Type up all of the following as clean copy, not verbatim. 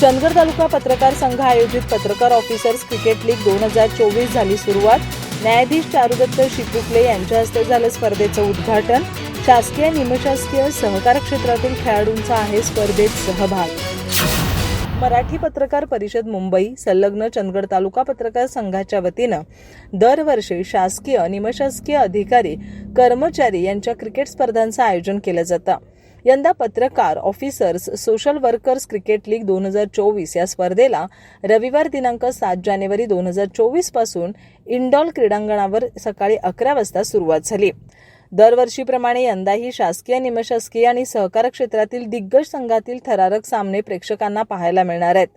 चंदगड तालुका पत्रकार संघ आयोजित पत्रकार ऑफिसर्स क्रिकेट लीग 2024 झाली सुरुवात। न्यायाधीश चारुदत्त शिपुकले यांच्या हस्ते झालं स्पर्धेचं उद्घाटन। शासकीय निमशासकीय सहकार क्षेत्रातील खेळाडूंचा आहे स्पर्धेत सहभाग। मराठी पत्रकार परिषद मुंबई संलग्न चंदगड तालुका पत्रकार संघाच्या वतीनं दरवर्षी शासकीय निमशासकीय अधिकारी कर्मचारी यांच्या क्रिकेट स्पर्धांचं आयोजन केलं जातं। यंदा पत्रकार officers social workers cricket league 2024 या स्पर्धेला रविवार दिनांक 7 जानेवारी 2024 पासून इंडॉल क्रीडांगणावर सकाळी 11 वाजता सुरुवात झाली। दरवर्षीप्रमाणे यंदाही शासकीय निमशासकीय आणि सहकार क्षेत्रातील दिग्गज संघातील थरारक सामने प्रेक्षकांना पाहायला मिळणार आहेत।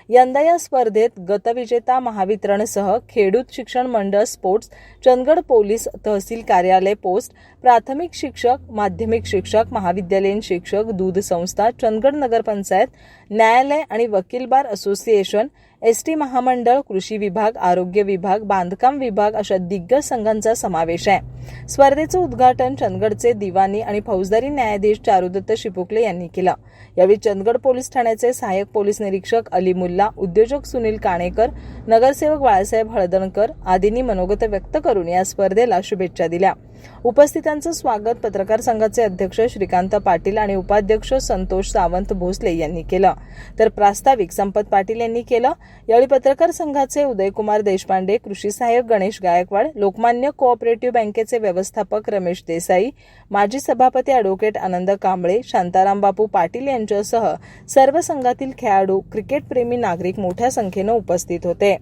यंदा या स्पर्धेत गतविजेता महावितरणसह खेडूत शिक्षण मंडळ स्पोर्ट्स, चंदगड पोलीस तहसील कार्यालय पोस्ट, प्राथमिक शिक्षक, माध्यमिक शिक्षक, महाविद्यालयीन शिक्षक, दूध संस्था, चंदगड नगरपंचायत, न्यायालय आणि वकील बार असोसिएशन, एसटी महामंडळ, कृषी विभाग, आरोग्य विभाग, बांधकाम विभाग अशा दिग्गज संघांचा समावेश आहे। स्पर्धेचं उद्घाटन चंदगडचे दिवाणी आणि फौजदारी न्यायाधीश चारुदत्त शिपुकले यांनी केलं। यावेळी चंदगड पोलीस ठाण्याचे सहाय्यक पोलीस निरीक्षक अली मुल्ला, उद्योजक सुनील काणेकर, नगरसेवक बाळासाहेब हळदणकर आदींनी मनोगत व्यक्त करून या स्पर्धेला शुभेच्छा दिल्या। उपस्थितांचं स्वागत पत्रकार संघाचे अध्यक्ष श्रीकांत पाटील आणि उपाध्यक्ष संतोष सावंत भोसले यांनी केलं, तर प्रास्ताविक संपत पाटील यांनी केलं। यावेळी पत्रकार संघाचे उदयकुमार देशपांडे, कृषी सहाय्यक गणेश गायकवाड, लोकमान्य कोऑपरेटिव्ह बँकेचे व्यवस्थापक रमेश देसाई, माजी सभापती ॲडव्होकेट आनंद कांबळे, शांताराम बापू पाटील यांच्यासह सर्व संघातील खेळाडू, क्रिकेट प्रेमी नागरिक मोठ्या संख्येनं उपस्थित होते।